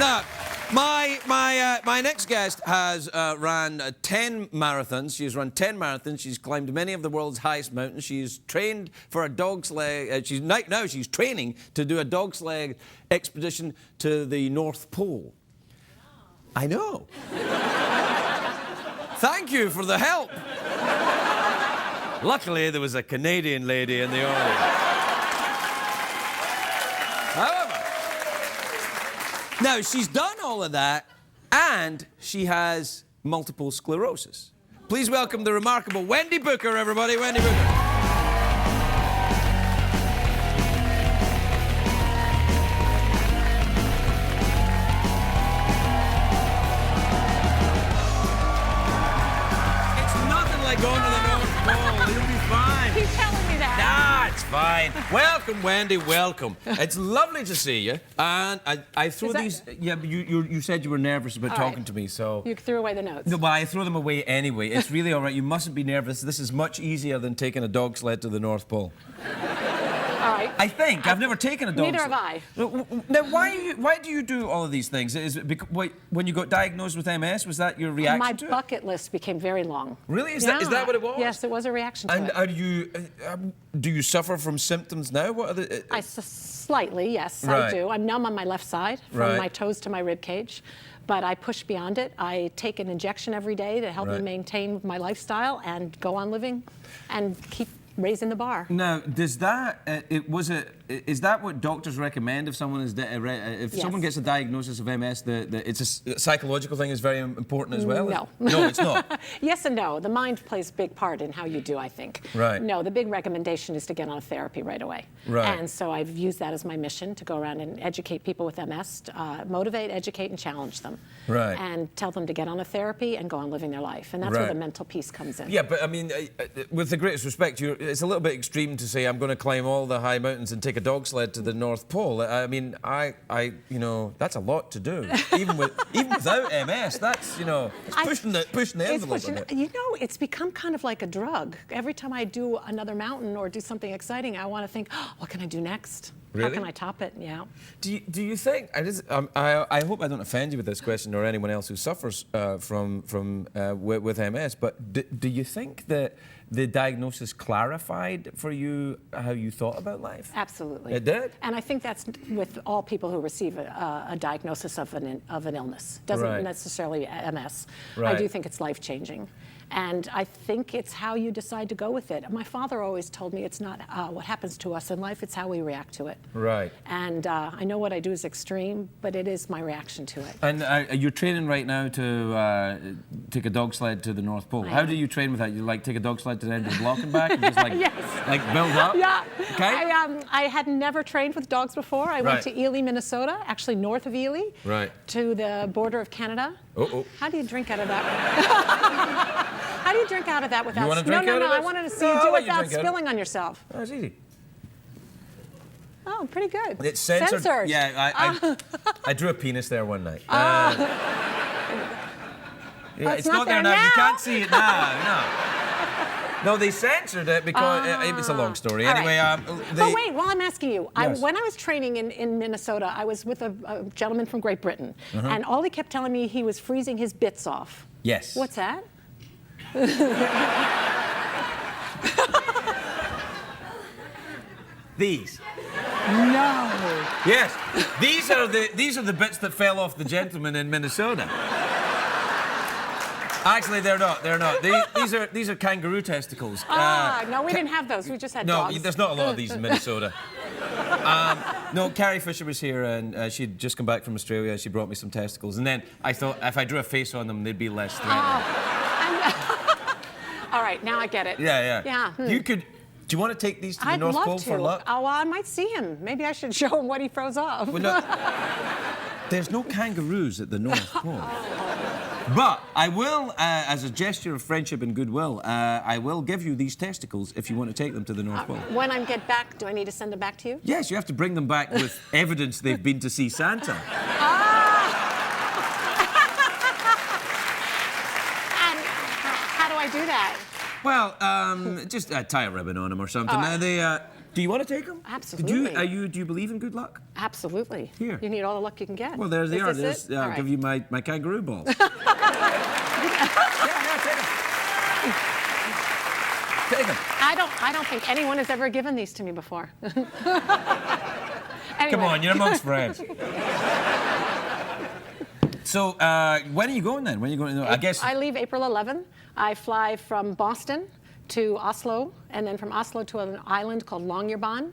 Now, my next guest has ran 10 marathons. She's run 10 marathons. She's climbed many of the world's highest mountains. She's trained for a dog's leg. Now she's training to do a dog's leg expedition to the North Pole. I know. Thank you for the help. Luckily, there was a Canadian lady in the audience. However, now she's done all of that, and she has multiple sclerosis. Please welcome the remarkable Wendy Booker, everybody. Wendy Booker. Going to the North Pole. You'll be fine. He's telling me that. Nah, it's fine. Welcome, Wendy. Welcome. It's lovely to see you. And I threw these. Yeah, but you said you were nervous about talking to me, so. You threw away the notes. No, but I throw them away anyway. It's really all right. You mustn't be nervous. This is much easier than taking a dog sled to the North Pole. All right. I think. I've never taken a dog sled. Neither have I. Now, why do you do all of these things? Is it because, when you got diagnosed with MS, was that your reaction to it? My bucket list became very long. Really? Is that what it was? Yes, it was a reaction to it. And do you suffer from symptoms now? What are the... Slightly, yes, Right. I do. I'm numb on my left side, from my toes to my rib cage. But I push beyond it. I take an injection every day to help me maintain my lifestyle and go on living and keep raising the bar. Now, does that is that what doctors recommend if someone is if someone gets a diagnosis of MS? It's a psychological thing is very important as well. No, no, it's not. Yes and no. The mind plays a big part in how you do, I think. Right. No, the big recommendation is to get on a therapy right away. Right. And so I've used that as my mission to go around and educate people with MS, motivate, educate, and challenge them. Right. And tell them to get on a therapy and go on living their life. And that's where the mental piece comes in. Yeah, but I mean, with the greatest respect, it's a little bit extreme to say I'm going to climb all the high mountains and take a dog sled to the North Pole. I mean, you know, that's a lot to do. even without MS, that's, you know, it's pushing the envelope a bit. You know, it's become kind of like a drug. Every time I do another mountain or do something exciting, I want to think, oh, what can I do next? Really? How can I top it? Yeah. Do you think? I hope I don't offend you with this question or anyone else who suffers with MS. But do you think that the diagnosis clarified for you how you thought about life? Absolutely. It did. And I think that's with all people who receive a diagnosis of an illness. Doesn't necessarily MS. Right. I do think it's life-changing. And I think it's how you decide to go with it. My father always told me it's not what happens to us in life, it's how we react to it. Right. And I know what I do is extreme, but it is my reaction to it. And you're training right now to take a dog sled to the North Pole. How do you train with that? You like take a dog sled to the end of the block and back and just like, like build up? Yeah. Okay. I had never trained with dogs before. I went to Ely, Minnesota, actually north of Ely, to the border of Canada. How do you drink out of that? How do you drink out of that without... You want to drink out of it? I wanted to see you do it without spilling on yourself. Oh, it's easy. Oh, pretty good. It's censored. Censored. Yeah, I drew a penis there one night. It's not there now. You can't see it now. No, they censored it because it's a long story. Anyway, but wait, while I'm asking you, when I was training in Minnesota, I was with a gentleman from Great Britain, and all he kept telling me he was freezing his bits off. Yes. What's that? These. No. Yes. These are the bits that fell off the gentleman in Minnesota. Actually, they're not. They're not. These are kangaroo testicles. No, we didn't have those. We just had dogs. No, there's not a lot of these in Minnesota. No, Carrie Fisher was here, and she'd just come back from Australia. She brought me some testicles, and then I thought if I drew a face on them, they'd be less threatening. All right, now I get it. Yeah. You could. Do you want to take these to the North Pole for luck? Oh, well, I might see him. Maybe I should show him what he throws off. Well, no, there's no kangaroos at the North Pole. But I will, as a gesture of friendship and goodwill, I will give you these testicles if you want to take them to the North Pole. When I get back, do I need to send them back to you? Yes, you have to bring them back with evidence they've been to see Santa. And how do I do that? Well, just tie a ribbon on them or something. Now, Do you want to take them? Absolutely. Do you believe in good luck? Absolutely. Here. You need all the luck you can get. Well, there they are. I'll give you my kangaroo balls. Take them. I don't think anyone has ever given these to me before. Anyway. Come on, you're amongst friends. So, when are you going then? When are you going? I guess I leave April 11th. I fly from Boston to Oslo, and then from Oslo to an island called Longyearbyen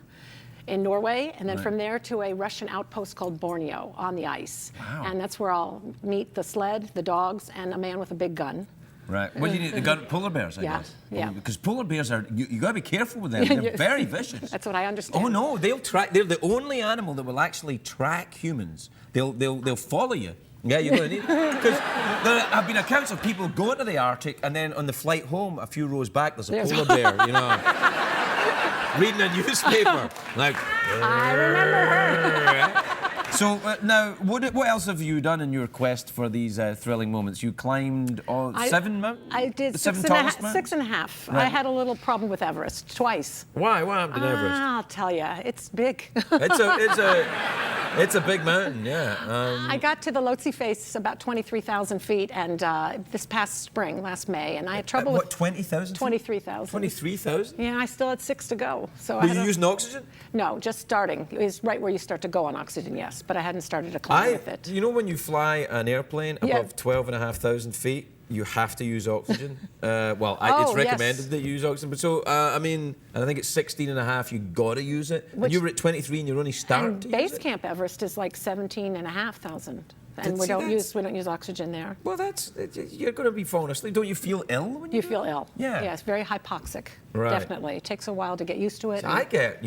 in Norway, and then from there to a Russian outpost called Borneo on the ice. Wow. And that's where I'll meet the sled, the dogs, and a man with a big gun. Right. What do you need? The gun, polar bears, I guess. Yeah. Because polar bears are, you got to be careful with them. They're very vicious. That's what I understand. Oh no, they'll track. They're the only animal that will actually track humans. They'll follow you. Yeah, you're going to need because there have been accounts of people going to the Arctic and then on the flight home, a few rows back, there's a polar bear, you know, reading a newspaper. Like, I remember her. So now, what else have you done in your quest for these thrilling moments? You climbed 7 mountains? I did the 6 and a half. Right. I had a little problem with Everest twice. Why? What happened to Everest? I'll tell you, it's big. It's a big mountain, yeah. I got to the Lhotse face about 23,000 feet, and this past spring, last May, and I had trouble with 20,000? 23,000. 23,000? Yeah, I still had 6 to go. So Were you using oxygen? No, just starting. It was right where you start to go on oxygen, yes, but I hadn't started to climb with it. You know when you fly an airplane above 12,500 feet, you have to use oxygen. It's recommended that you use oxygen. But so, I mean, and I think it's 16 and a half, you got to use it. And you were at 23 and you're only starting to use it? Base Camp Everest is like 17,500. And we don't use oxygen there. Well, you're going to be falling asleep. Don't you feel ill when you feel ill? Yeah. Yeah, it's very hypoxic. Right. Definitely. It takes a while to get used to it. So I get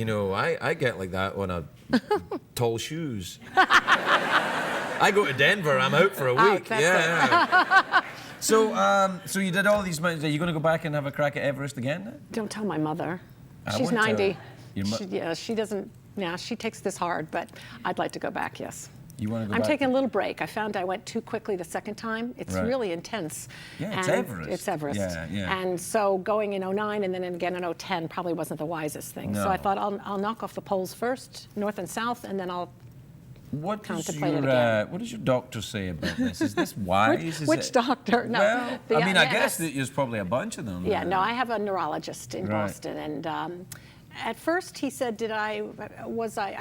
like that on a tall shoes. I go to Denver, I'm out for a week. Yeah. So you did all these mountains. Are you going to go back and have a crack at Everest again then? Don't tell my mother. She's 90. She doesn't. Yeah, she takes this hard, but I'd like to go back. Yes. You want to go I'm back? taking a little break. I found I went too quickly the second time. It's really intense. Yeah, it's Everest. It's Everest. Yeah. And so going in 09 and then again in 010 probably wasn't the wisest thing. No. So I thought I'll knock off the poles first, north and south, and then I'll contemplate it again. What does your doctor say about this? Is this wise? Which doctor? No. Well, I guess there's probably a bunch of them. Yeah, no, I have a neurologist in Boston, and at first he said, I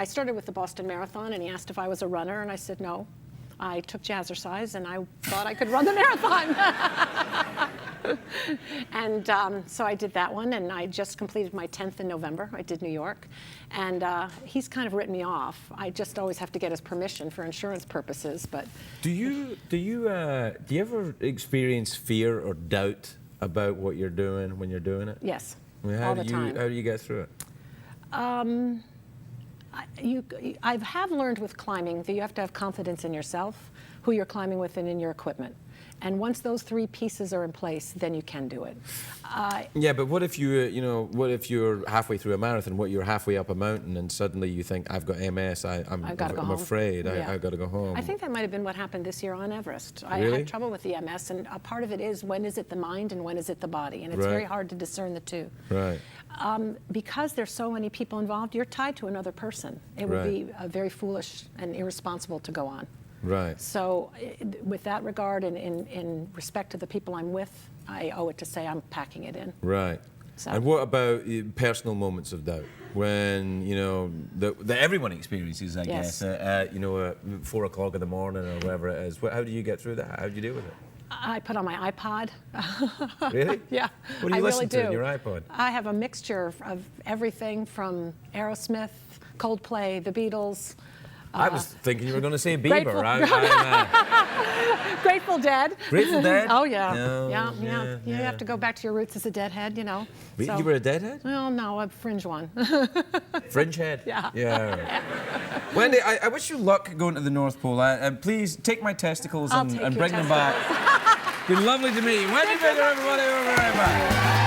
started with the Boston Marathon, and he asked if I was a runner, and I said no. I took jazzercise, and I thought I could run the marathon. And so I did that one, and I just completed my 10th in November. I did New York, and he's kind of written me off. I just always have to get his permission for insurance purposes. But do you ever experience fear or doubt about what you're doing when you're doing it? Yes, all the time. How do you get through it? I have learned with climbing that you have to have confidence in yourself, who you're climbing with, and in your equipment. And once those 3 pieces are in place, then you can do it. Yeah, but what if you're halfway through a marathon? What you're halfway up a mountain and suddenly you think, I've got MS. I'm afraid. I've got to go home. I think that might have been what happened this year on Everest. I Really? had trouble with the MS, and a part of it is when is it the mind and when is it the body, and it's very hard to discern the two. Right. Because there's so many people involved, you're tied to another person. It would be very foolish and irresponsible to go on. Right. So with that regard and in respect to the people I'm with, I owe it to say I'm packing it in. Right. So. And what about personal moments of doubt? When, that everyone experiences, I guess, 4 o'clock in the morning or whatever it is. How do you get through that? How do you deal with it? I put on my iPod. Really? Yeah. What do you listen to on your iPod? I have a mixture of everything from Aerosmith, Coldplay, the Beatles. I was thinking you were going to say Bieber. Grateful Dead. Grateful Dead? Oh, yeah. Yeah. You have to go back to your roots as a Deadhead, You were a Deadhead? Well, no, a fringe one. Fringe head? Yeah. Wendy, I wish you luck going to the North Pole. Please take my testicles and bring them back. It's been lovely to meet you. Wendy Booker, everybody. We'll be right back.